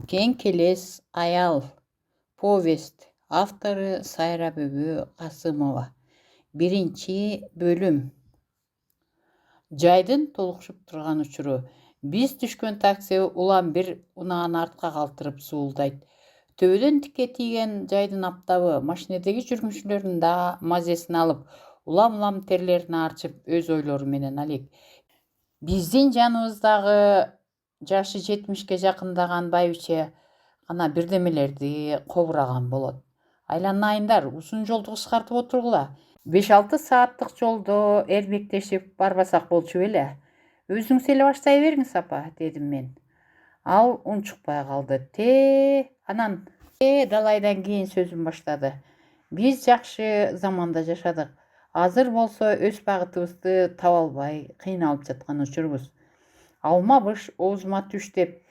Кең келес аял. Повесть. Авторы Сайра Бөбө Касымова. Биринчи бөлүм. Жайдын толукшуп турган учуру. Биз түшкөн такси улам бир унааны артка калтырып суулдайт. Төбөдөн тикке тийген жайдын аптабы машинедеги жүргүнчүлөрдүн да мазесин алып, улам терлерин арчып, өз ойлору менен алек. Биздин жаныбыздагы жашы 70-ке жакындаган байбиче гана бирдемелерди кобураган болот. Айланайындар, узун жолду кыскартып отургула. 5-6 сааттык жолдо эрмектешип барбасак болчу беле. Өзүңүз эле баштай бериңиз, апа, дедим мен. Ал унчукпай калды. Анан далайдан кийин сөзүн баштады. Биз жакшы заманда жашадык. Азыр болсо өз багытыбызды таба албай кыйналып жаткан учурбуз. Алма-быш оозума түш деп,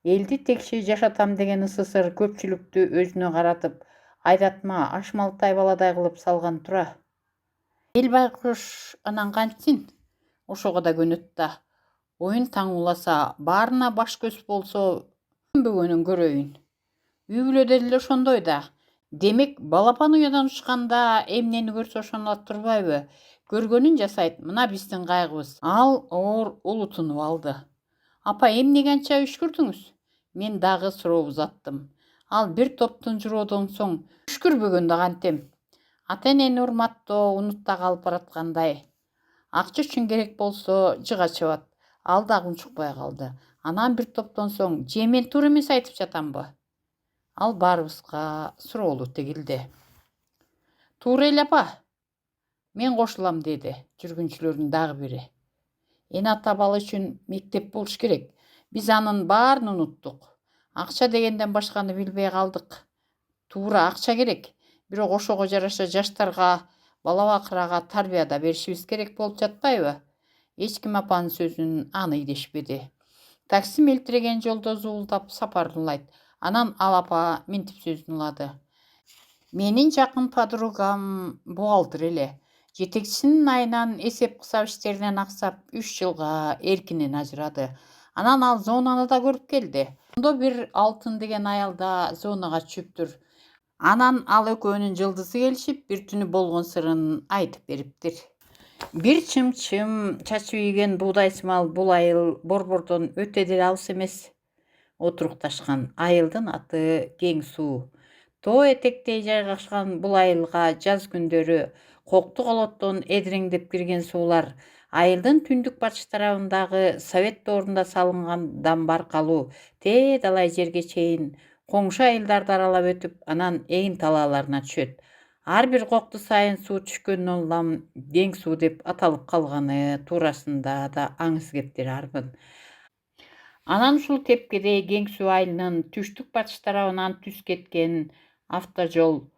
элди текши жашатам деген СССР көпчүлүктү өзүнө каратып, айдатма ашмалтай баладай кылып салган тура. Эл байкуш анан кантсин? Ошого да көнөт да. Оюн таң уласа, баарына баш көз болсо, көнбөгөнүн көрөйүн. Үй бүлөдө деле ошондой да. Демек, балапан уядан учканда эмнени көрсө ошону алып турбайбы? Көргөнүн жасайт, мына биздин кайгыбыз. Ал оор улутунуп алды. Апа, эмнеге анча үшкүрдүңүз? Мен дагы суроо узаттым. Ал бир топтун журоодон соң үшкүрбөгөн да кантем. Ата-энени урматтоо унутта калып бараткандай. Акча үчүн керек болсо жыга чабат. Ал дагы унчукпай калды. Анан бир топтон соң, же мен туура эмес айтып жатамбы? Ал баарыбызга суроолуу тегилди. Туура эле, апа. Мен кошулам, деди жүргүнчүлөрдүн дагы бири. Эна табалы үчүн мектеп болуш керек. Биз анын баарын унуттук. Акча дегенден башканы билбей калдык. Туура акча керек. Бирок ошого жараша жаштарга бала бакырага тарбия да беришибиз керек болуп жатпайбы? Эч ким апанын сөзүн аный дешпеди. Такси мелтиреген жолдо зуулдап сапарын улайт. Анан ал апа минтип сөзүн улады. Менин жакын подругам бухгалтер эле. Жетекчисинин айынан эсеп-кысап иштеринен аксап 3 жылга эркинен ажырады. Анан ал зонаны да көрүп келди. Ондо бир Алтын деген аял да зонага түшүптүр. Анан ал экөөнүн жылдызы келишип, бир түнү болгон сырын айтып бериптир. Бир чым-чым чачып ийген буудайсымал бул айыл Борбордон өтө деле алыс эмес. Отурукташкан. Айылдын аты Кең Суу. Тоо этектей жайгашкан бул айылга жаз күндөрү кокту колоттон эдиреңдеп кирген суулар айылдын түндүк батыш тарабындагы Совет доорунда салынган дамбар калуу далай жерге чейин коңшу айылдарды аралап өтүп, анан эгин талааларына түшөт. Ар бир кокту сайын суу түшкөндөн улам Кең Суу деп аталып калганы туурасында да аңыз кептери арбын. Анан ушул тепкеде Кең Суу айылынын түштүк батыш тарабынан түз кеткен автожол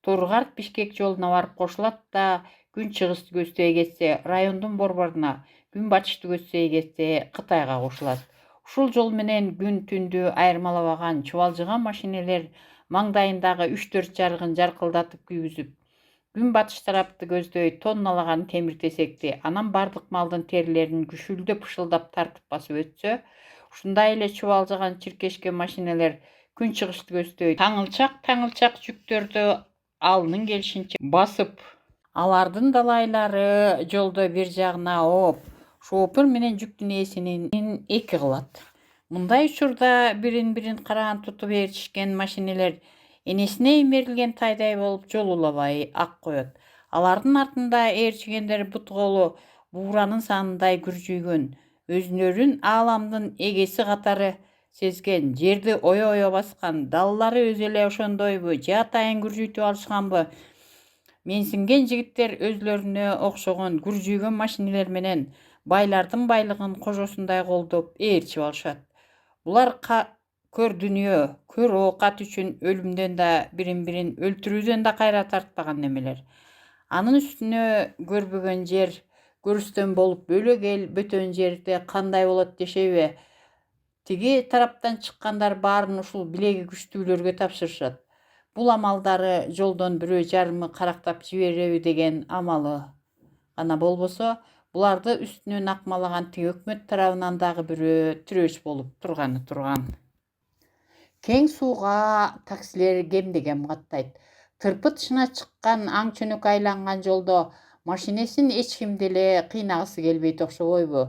Торгарт Бишкек жолуна барып кошулат да, күн чыгышты көздөй кетсе райондун борборуна, күн батышты көздөй кетсе Кытайга кошулат. Ушул жол менен күн түндү айырмалабаган чубалжыган машинелер маңдайындагы 3-4 жарыгын жаркылдатып күйгүзүп, күн батыш тарапты көздөй тонналаган темир тесекти, анан бардык малдын терилерин күшүлдөп пышылдап тартып басып өтсө, ушундай эле чубалжыган чиркешкен машинелер күн чыгышты көздөй таңылчак жүктөрдү алынын келишинче басып, алардын далайлары жолдо бир жагына ооп, шоопур менен жүктүн ээсинин эки кылат. Мындай учурда бирин караан тутуп ээрчишкен машинелер энесине имерилген тайдай болуп жол улабай ак коет. Алардын артында ээрчигендер бут-колу бууранын санындай күржүйгөн, өзүнөрүн ааламдын эгеси катары сезген, жерди ое баскан, далалары өзү эле ошондойбу, же атайын күржүйтүп алышканбы? Менсинген жигиттер өзүлөрүнө окшогон күржүйгөн машинелер менен байлардын байлыгын кожосундай колдоп ээрчип алышат. Булар көр дүнүйө, көр оокат үчүн өлүмдөн да бирин өлтүрүүдөн да кайра тартпаган немелер. Анын үстүнө көрбөгөн жер көрүстөн болуп бөлөк эл бөтөн жерде кандай болот дешеби? Тиги тараптан чыккандар баарын ушул билеги күчтүүлөргө тапшырышат. Бул амалдары жолдон бирөө жарымы карактап жибереби деген амалы гана болбосо, буларды үстүнөн акмалаган тиги өкмөт тарабынан дагы бирөө тирөөч болуп турган. Кең сууга таксилер кемдеген каттайт. Тырпыт шына чыккан аң чөнөк айланган жолдо машинесин эч ким деле кыйнагысы келбейт окшобойбу?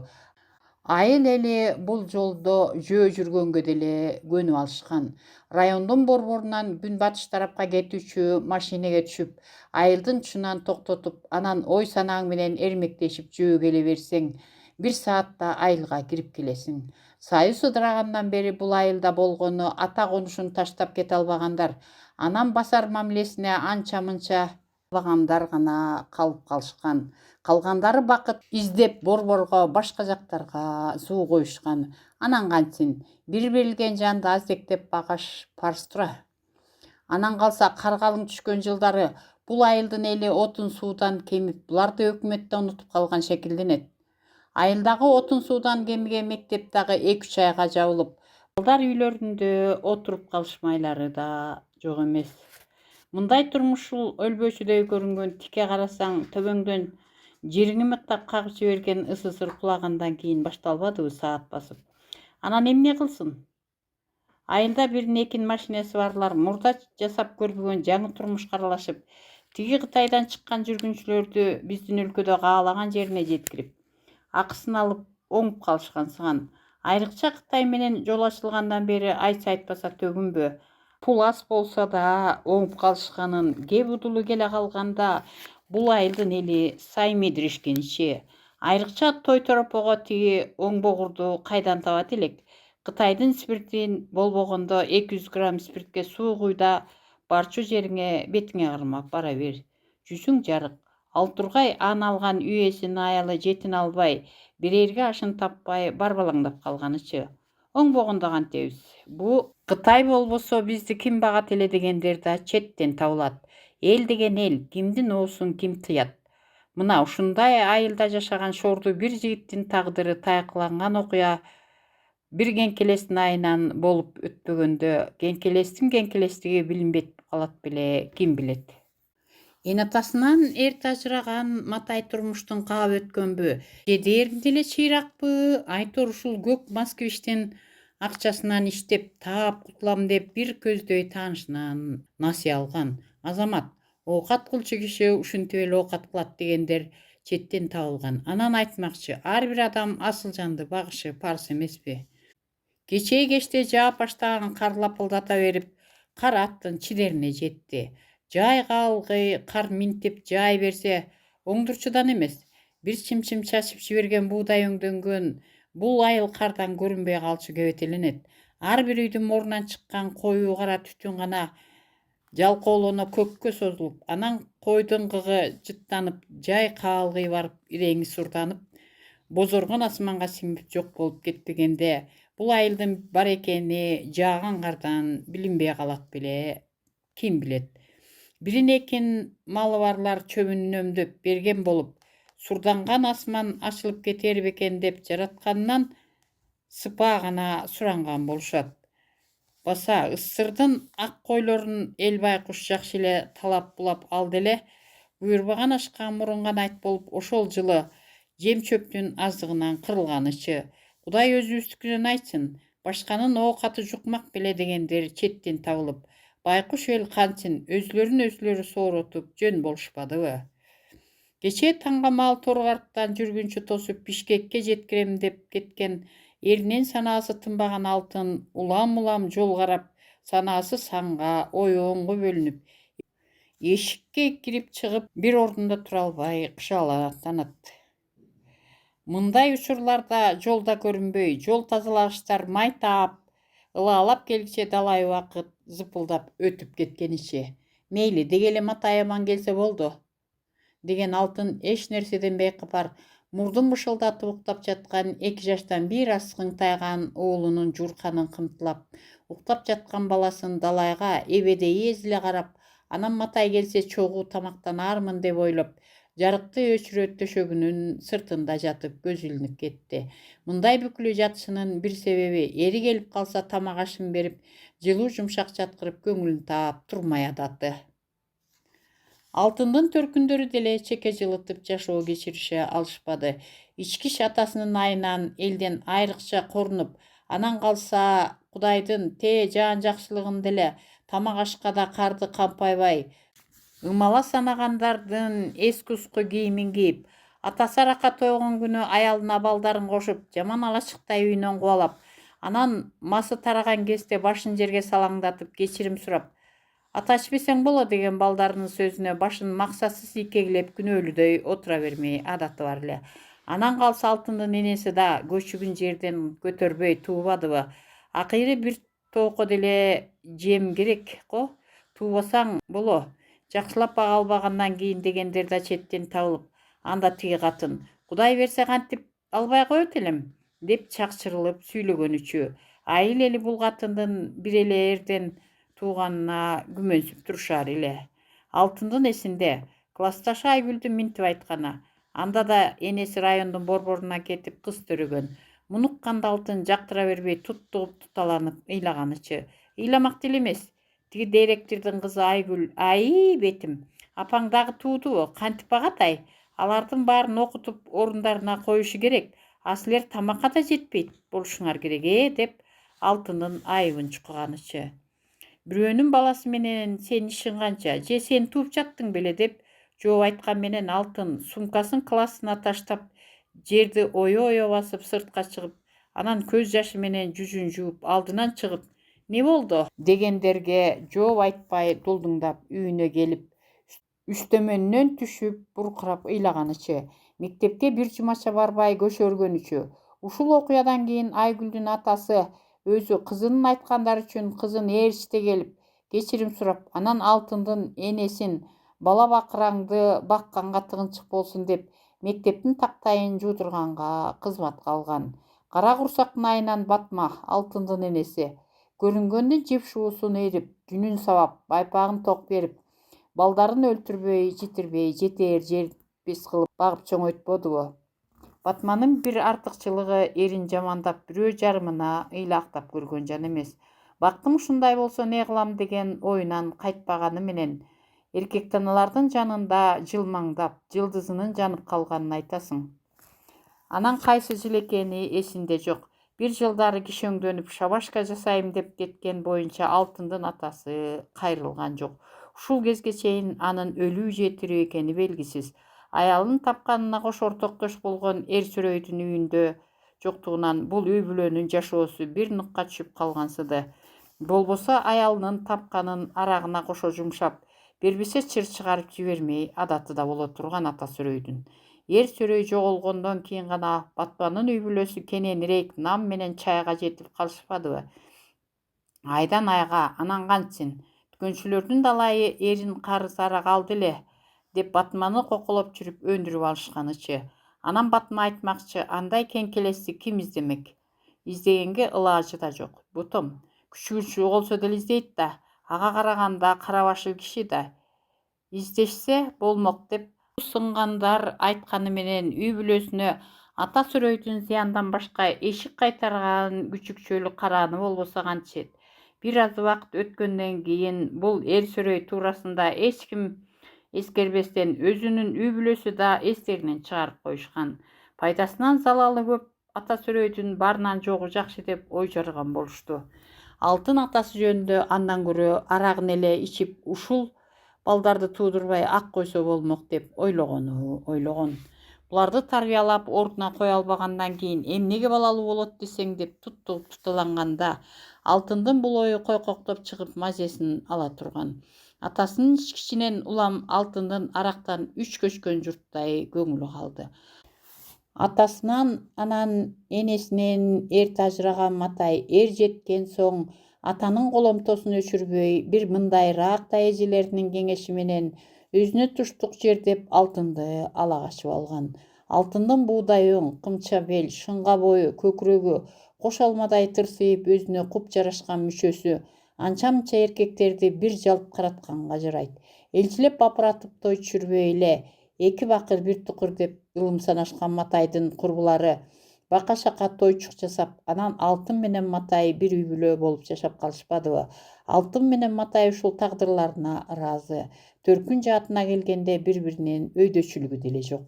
Айыл эли бул жолдо жөө жүргөнгө деле көнүп алышкан. Райондун борборунан күнбатыш тарапка кетүүчү машинеге түшүп, айылдын чынан токтотуп, анан ой санааң менен эрмектешип жөө келе берсең, 1 саатта айылга кирип келесиң. Союз ыдырагандан бери бул айылда болгону ата конушун таштап кете албагандар, анан басар мамилесине анча-мынча багандар гана калып калышкан. Калгандары бакыт издеп борборго башка жактарга суу коюшкан. Анан кантсин, бир берилген жанды аздектеп багаш парыз тура. Анан калса кар калың түшкөн жылдары бул айылдын эли отун суудан кемип, буларды өкмөт да унутуп калган шекилденет. Айылдагы отун суудан кемиген мектеп дагы 2-3 айга жабылып, балдар үйлөрүндө отуруп калышмайлары да жок эмес. Мындай турмушул өлбөчүдөй көрүнгөн тике карасаң, төбөңдөн жериңи мыктап кагып жиберген ысысыр кулагандан кийин башталбадыбы саат басып. Анан эмне кылсын? Айылда бирин экин машинеси барлар мурда жасап көрбөгөн жаңы турмушка аралашып, тиги Кытайдан чыккан жүргүнчүлөрдү биздин өлкөдө каалаган жерине жеткирип, акысын алып оңуп калышкансыган. Айрыкча Кытай менен жол ачылгандан бери айтса айтпаса төгүнбө. Пул аз болсо да оңуп калышканын кеп удулу келе калганда бул айылдын эли сай медирешкенчи. Айрыкча той торопого тиги оңбогурду кайдан табат элек? Кытайдын спиртин болбогондо 200 грамм спиртке суу куйда барчу жериңе бетиңе кармап бара бер. Жүзүң жарык. Ал тургай аны алган үйесин аялы жетин албай, берерге ашын таппай барбалаңдап калганычы. Оңбогондо кантебиз? Бу Кытай болбосо бизди ким багат эле дегендер да четтен табылат. Эл деген эл, кимдин оосун ким тыят? Мына ушундай айылда жашаган шорду бир жигиттин тагдыры таякланган окуя бир кеңкелестин айынан болуп өтпөгөндө, кеңкелестиги билинбей калат беле, ким билет? Эн атасынан эрте ажыраган матай турмуштун каап өткөнбү? Же дээрлик деле чыйракпы? Айтор ушул көк Москвичтин акчасынан иштеп таап кутулам деп бир көздөй таанышынан насыя алган. Азамат, оокат кылчу киши ушинтип эле оокат кылат дегендер четтен табылган. Анан айтмакчы, ар бир адам асыл жанды багышы парыз эмеспи? Кечээ кечте жаап баштаган кар лапылдата берип, кар аттын чидерине жетти. Жайга алгый кар минтип жай берсе, оңдурчудан эмес, бир чимчим чачып жиберген буудай өңдөнгөн бул айыл кардан көрүнбөй калчу кебетеленет. Ар бир үйдүн морунан чыккан коюу кара түтүн гана жалкоолоно көккө созулуп, анан койдун кыгы жыттанып, жай каалгый барып иреңи сурданып, бозоргон асманга сиңип жок болуп кетпегенде, бул айылдын бар экени жааган кардан билинбей калат беле, ким билет? Бирин экин малы барлар чөбүн үнөмдөп берген болуп, сурданган асман ачылып кетер бекен деп жаратканынан сыпаа гана суранган болушат. Баса ысырдын ак койлорун эл байкуш жакшы эле талап булап алды эле, буйрбаган ашка мурунган айт болуп ошол жылы жем чөптүн аздыгынан кырылганычы. Кудай өзүбүздүкүнөн айтсын, башканын оокаты жукмак беле дегендер четтен табылып, байкуш эл кантсин өзүлөрүн сооротуп жөн болушпадыбы? Кечээ таңга маал Торгарттан жүргүнчү тосуп Бишкекке жеткирем деп кеткен элинин санаасы тынбаган алтын улам жол карап, санаасы санга, ою оңго бөлүнүп, эшикке кирип чыгып бир ордунда тура албай кышааланат. Мындай учурларда жолда көрүнбөй, жол тазалагычтар май таап, ылаалап келгиче далай убакыт зыпылдап өтүп кеткеничи. Мейли, деги эле Матай аман келсе болду деген алтын эч нерседен бейкапар, мурдун бышылдатып уктап жаткан 2 жаштан бир аз кыңтайган уулунун жуурканын кымтылап, уктап жаткан баласын далайга эбедей эзиле карап, анан Матай келсе чогуу тамактанармын деп ойлоп, жарыкты өчүрө төшөгүнүн сыртында жатып көз илинип кетти. Мындай бүкүлү жатышынын бир себеби эри келип калса тамак ашын берип, жылуу жумшак жаткырып көңүлүн таап турмай адаты. Алтындын төркүндөрү деле чеке жылытып жашоо кечирише алышпады. Ичкиш атасынын айынан элден айрыкча корунуп, Анан калса Кудайдын жаан жакшылыгын деле тамак ашка да карды кампайбай ымала санагандардын эски уску кийимин кийип, атасы аракка тойгон күнү аялына балдарын кошуп, жаман алачыктай үйүнөн кубалап, анан масы тараган кезде башын жерге салаңдатып кечирим сурап, ата ичпесең боло деген балдарынын сөзүнө башын максатсыз ийкегилеп күнөөлүдөй отура бермей адаты бар эле. Анан калса Алтындын энеси да көчүгүн жерден көтөрбөй туубадыбы. Акыйры бир тоoko деле жем керек го, туубасаң боло. Жакшылап бага албагандан кийин дегендер да четтен табылып, анда тиги катын Кудай берсе кантип албай коет элем деп чакчырылып сүйлөгөнүчү. Айыл эли бул катындын бир эле эрден тууганына күмөнсүп турушар эле. Алтындын эсинде классташы Айгүлдүн минтип айтканы. Анда да энеси райондун борборуна кетип кыз төрөгөн. Муну укканда Алтын жактыра бербей туттугуп туталанып ыйлаганычы. Ыйламак деле эмес. Тиги директордун кызы Айгүл, бетим, апаң дагы туудубу? Кантип багатай? Алардын баарын окутуп орундарына коюшу керек. А силер тамакка да жетпейт болушуңар керек, деп Алтындын айыбын чукуганычы. Бирөөнүн баласы менен сенин ишиң канча? Же сен тууп жаттың беле деп жооп айткан менен Алтын сумкасын классына таштап, жерди ое басып сыртка чыгып, анан көз жашы менен жүзүн жууп, алдынан чыгып, не болду дегендерге жооп айтпай дулдуңдап үйүнө келип, үстөмөнүнөн түшүп буркурап ыйлаганычы. Мектепке бир жумача барбай көшөргөнүчү. Ушул окуядан кийин Айгүлдүн атасы өзү кызынын айткандары үчүн кызын ээрчите келип кечирим сурап, анан Алтындын энесин бала бакыраңды бакканга тыгынчык болсун деп мектептин тактайын жуудурганга кызматка алган. Кара курсактын айынан батма Алтындын энеси көрүнгөндүн жеп шуусун эрип, жүнүн сабап, байпагын ток берип, балдарын өлтүрбөй, житирбей, жетээр жетпес кылып багып чоңойтподубу? Батманын бир артыкчылыгы эрин жамандап, бирөө жарымына ыйлактап көргөн жан эмес. Бактым ушундай болсо не кылам деген оюнан кайтпаганы менен эркектаналардын жанында жылмаңдап, жылдызынын жанып калганын айтасың. Анан кайсы жыл экени эсинде жок. Бир жылдары кишөңдөнүп шабашка жасайм деп кеткен боюнча Алтындын атасы кайрылган жок. Ушул кезге чейин анын өлүү же тирүү экени белгисиз. Аялын тапканына кош ортоктош болгон эр сүрөйдүн үйүндө жоктугунан бул үй бүлөнүн жашоосу бир нукка түшүп калгансыды. Болбосо аялынын тапканын арагына кошо жумшап, бербесе чыр чыгарып жибермей адаты да боло турган ата сүрөйдүн. Эр сүрөй жоголгондон кийин гана Батманын үй бүлөсү кененирээк нам менен чайга жетип калышпадыбы? Айдан айга, анан кантсин? Дүкөнчүлөрдүн далайы эрин карызара калды эле деп Батманы коколоп жүрүп өндүрүп алышканычы. Анан Батма айтмакчы, андай кеңкелести ким издемек? Издегенге ылажы да жок. Ботом, күчүгү болсо деле издейт да, ага караганда карабашыл киши да. Издешсе болмок деп сынгандар айтканы менен үй бүлөсүнө ата сүрөйдүн зыяндан башка эшик кайтарган күчүкчөлүк карааны болбосо кантишет. Бир аз убакыт өткөндөн кийин бул эр сүрөй туурасында эч ким эскербестен өзүнүн үй бүлөсү да эстеринен чыгарып коюшкан. Пайдасынан залалы көп ата сүрөйдүн баарынан жогу жакшы деп ой жарган болушту. Алтын атасы жөнүндө андан көрө арагын эле ичип ушул балдарды туудурбай ак койсо болмок деп ойлогон. Буларды тарбиялап ордуна кое албагандан кийин эмнеге балалуу болот десең деп туттугуп туталанганда Алтындын бул ою койкоктоп чыгып мазесин ала турган. Атасынын ичкичинен улам Алтындын арактан үч көчкөн журттай көңүлү калды. Атасынан анан энесинен эрте ажыраган Матай эр жеткен соң атанын коломтосун өчүрбөй бир мындайраак да эжелеринин кеңеши менен өзүнө туштук жер деп Алтынды ала качып алган. Алтындын буудай өң, кымча бел, шыңга бою, көкүрөгү кош алмадай тырсыйып өзүнө куп жарашкан мүчөсү анча-мынча эркектерди бир жалп каратканга жарайт. Элчилеп бапыратып той түшүрбөй эле эки бакыр бир тукур деп ылым санашкан Матайдын курбулары бака-шака тойчук жасап, анан Алтын менен Матай бир үй бүлө болуп жашап калышпадыбы? Алтын менен Матай ушул тагдырларына ыраазы. Төркүн жаатына келгенде бири-биринин өйдөчүлүгү деле жок.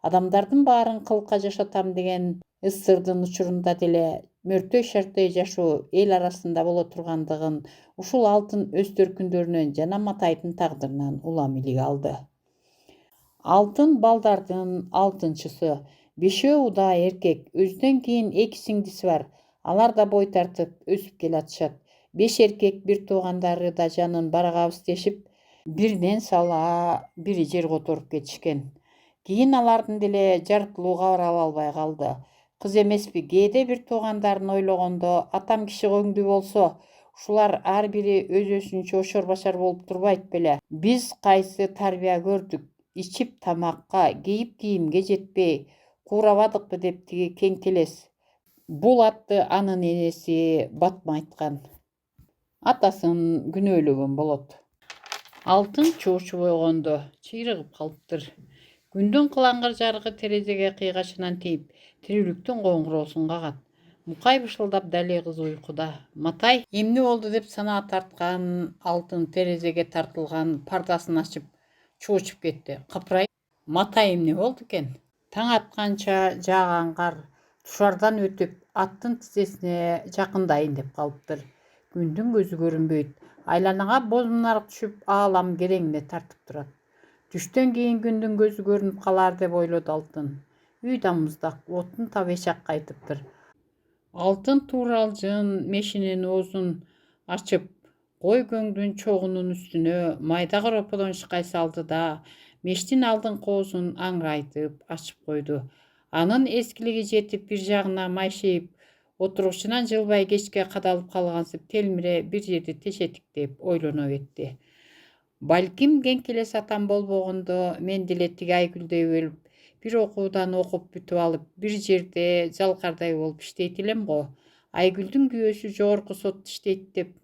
Адамдардын баарын кылка жашатам деген ысырдын учурунда деле мөртөй шарттay жашоо эл арасында боло тургандыгын ушул алтын өстөр күндөрүнөн жана Матайдын тагдырынан улам илик алды. Алтын балдардын алтынчысы. 5 удаа эркек, өзүнөн кийин 2 сиңдиси бар. Алар да бой тартып өсүп келатышат. 5 эркек бир туугандары да жанын барагабыз дешип, биринен сала бири жер которуп кетишкен. Кийин алардын деле жартылуу кабар ала албай калды. Кыз эмеспи, кээде бир туугандарын ойлогондо атам киши көңдүү болсо, ушулар ар бири өзүнчө ошор башар болуп турбайт беле. Биз кайсы тарбия көрдүк, ичип тамакка, кийип кийимге жетпей куурабадыкпы деп тиги кеңкелес. Бул атты анын энеси Батма айткан. Атасын күнөөлөгөн болот. Алтын чоочу бойгондо чыйрыгып калыптыр. Күндүн кылаңгыр жарыгы терезеге кыйгашынан тийип, тирүүлүктүн коңгуроосун кагат. Мукай бышылдап дали кыз уйкуда. Матай эмне болду деп санаа тарткан алтын терезеге тартылган пардасын ачып чоочуп кетти. Капырайып, Матай эмне болду экен? Таң атканча жааган кар тушардан өтүп, аттын тизесине жакындайын деп калыптыр. Күндүн көзү көрүнбөйт. Айланага боз мунарык түшүп, аалам кереңине тартып турат. Түштөн кийин күндүн көзү көрүнүп калар деп ойлоду алтын. Үй да муздак, оттун табы эчак кайтыптыр. Алтын тууралжын мешинин оозун ачып, кой көңдүн чогунун үстүнө майда короподон шыкай салды да, мештин алдыңкы оозун аңырайтып ачып койду. Анын эскилиги жетип, бир жагына майшейип, отургучунан жылбай кечке кадалып калгансып телмире бир жерди тешетиктеп ойлоно кетти. Балким кеңкелес атам болбогондо мен деле тиги Айгүлдөй өлүп, бир окуудан окуп бүтүп алып, бир жерде жалкардай болуп иштейт элем го. Айгүлдүн күйөөсү жогорку сотто иштейт деп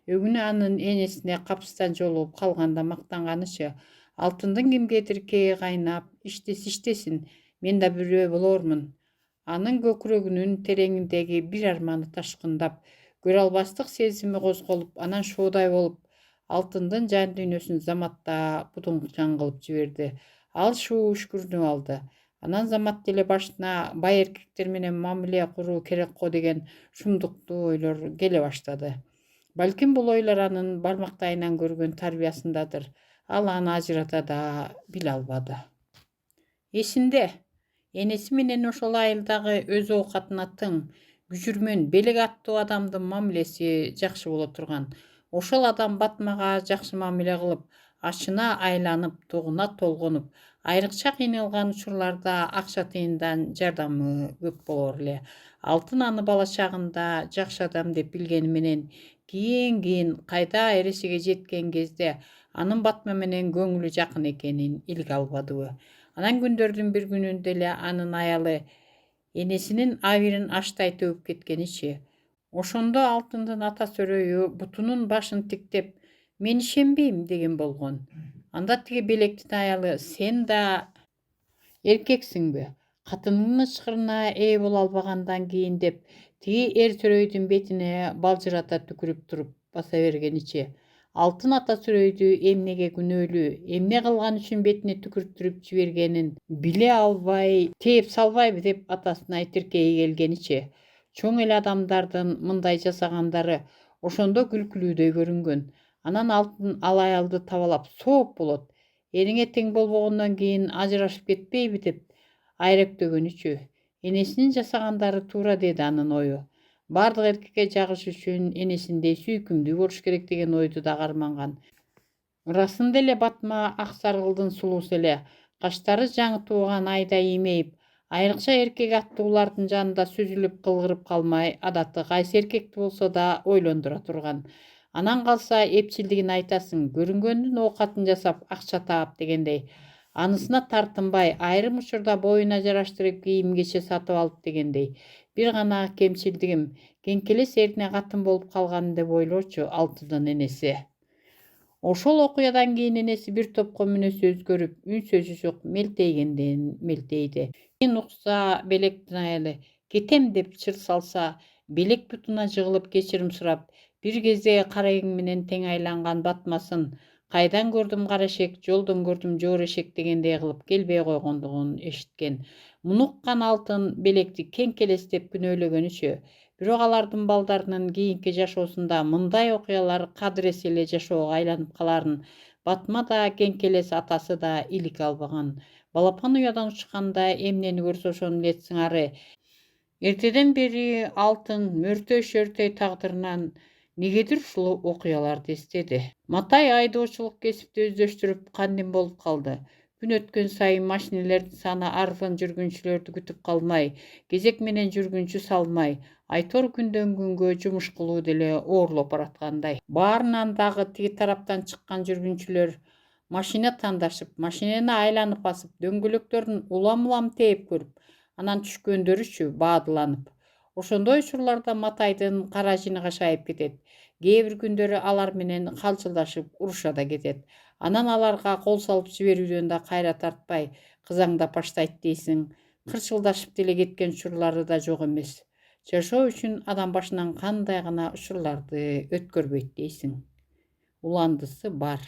өгүнү анын энесине капыстан жолугуп калганда мактанганычы. Алтындын кимгедир кээ кайнап, иштесин, мен да бирөө болормун. Анын көкүрөгүнүн тереңиндеги бир арманы ташкындап, көрө албастык сезими козголуп, анан шоодай болуп, алтындын жан дүйнөсүн заматта будуңчан кылып жиберди. Ал шуу үшкүрүнүп алды. Анан замат деле башына бай эркектер менен мамиле куруу керек го деген шумдуктуу ойлор келе баштады. Балким бул ойлор анын бармактайынан көргөн тарбиясындадыр. Ал аны ажырата да биле албады. Эсинде, энеси менен ошол айылдагы өз оокатына тың, күжүрмөн, белек аттуу адамдын мамилеси жакшы боло турган. Ошол адам Батмага жакшы мамиле кылып, ачына айланып, тогуна толгонуп, айрыкча кыйналган учурларда акча тыйындан жардамы көп болор эле. Алтын аны бала чагында жакшы адам деп билгени менен, кийин кайда эресиге жеткен кезде анын Батма менен көңүлү жакын экенин илге албадыбы. Анан күндөрдүн бир күнүндө эле анын аялы энесинин абийирин аштай төгүп кеткеничи. Ошондо алтындын ата сөрөйү бутунун башын тиктеп, мен ишенбейм деген болгон. Анда тиги белектин аялы, сен да эркексиңби? Катыныңдын ычкырына ээ боло албагандан кийин деп тиги эр сөрөйдүн бетине балжырата түкүрүп туруп баса бергеничи. Алтын ата сөрөйдү эмнеге күнөөлүү, эмне кылган үчүн бетине түкүрүп жибергенин биле албай, тээп салбайбы деп атасына тиркеги келгеничи. Чоң эл адамдардын мындай жасагандары ошондо күлкүлүүдөй көрүнгөн. Анан алтын ал аялды табалап сооп болот. Эриңе тең болбогондон кийин ажырашып кетпейби деп айректөгөнүчү. Энесинин жасагандары туура деди анын ою. Бардык эркекке жагыш үчүн энесиндей сүйкүмдүү болуш керек деген ойду да карманган. Ырасында эле Батма ак саргылдын сулуусу эле, каштары жаңы тууган айдай иймейип, айрыкча эркек аттуулардын жанында сүзүлүп кылгырып калмай, адаты кайсы эркекти болсо да ойлондура турган. Анан калса эпчилдигин айтасың, көрүнгөндүн оокатын жасап, акча таап дегендей. Анысына тартынбай, айрым учурда боюна жараштырып кийим кече сатып алып дегендей. Бир гана кемчилдигим, кеңкелес эрине катын болуп калганым деп ойлочу алтындын энеси. Ошол окуядан кийин энеси бир топко мүнөсү өзгөрүп, үн сөзү жок мелтейгенден мелтейди. Кийин укса белектин аялы, кетем деп чыр салса, белек бутуна жыгылып кечирим сурап, бир кезде кара эң менен тең айланган Батмасын Кайдан көрдүм кара эшек, жолдон көрдүм жоор эшек дегендей кылып келбей койгондугун эшиткен. Муну уккан алтын белекти кеңкелестеп күнөөлөгөнүчө. Бирок алардын балдарынын кийинки жашоосунда мындай окуялар кадыресе эле жашоого айланып каларын Батма да кеңкелес атасы да илик албаган. Балапан уядан учканда эмнени көрсө ошону эле сыңары. Эртеден бери алтын мөртөй шөртөй тагдырынан негедир ушул окуяларды эстеди. Матай айдоочулук кесипти өздөштүрүп кандин болуп калды. Күн өткөн сайын машинелердин саны артын, жүргүнчүлөрдү күтүп калмай, кезек менен жүргүнчү салмай, айтор күндөн күнгө жумуш кылуу деле оорлоп бараткандай. Баарынан дагы тиги тараптан чыккан жүргүнчүлөр машина тандашып, машинени айланып басып, дөңгөлөктөрүн улам тээп көрүп, анан түшкөндөрүчү баадыланып. Ошондой учурларда Матайдын каражыны кашайып кетет. Кээ бир күндөрү алар менен калчылдашып уруша да кетет. Анан аларга кол салып жиберүүдөн да кайра тартпай, кызаңдап баштайт дейсиң. Кырчылдашып деле кеткен учурлары да жок эмес. Жашоо үчүн адам башынан кандай гана учурларды өткөрбөйт дейсиң. Уландысы бар.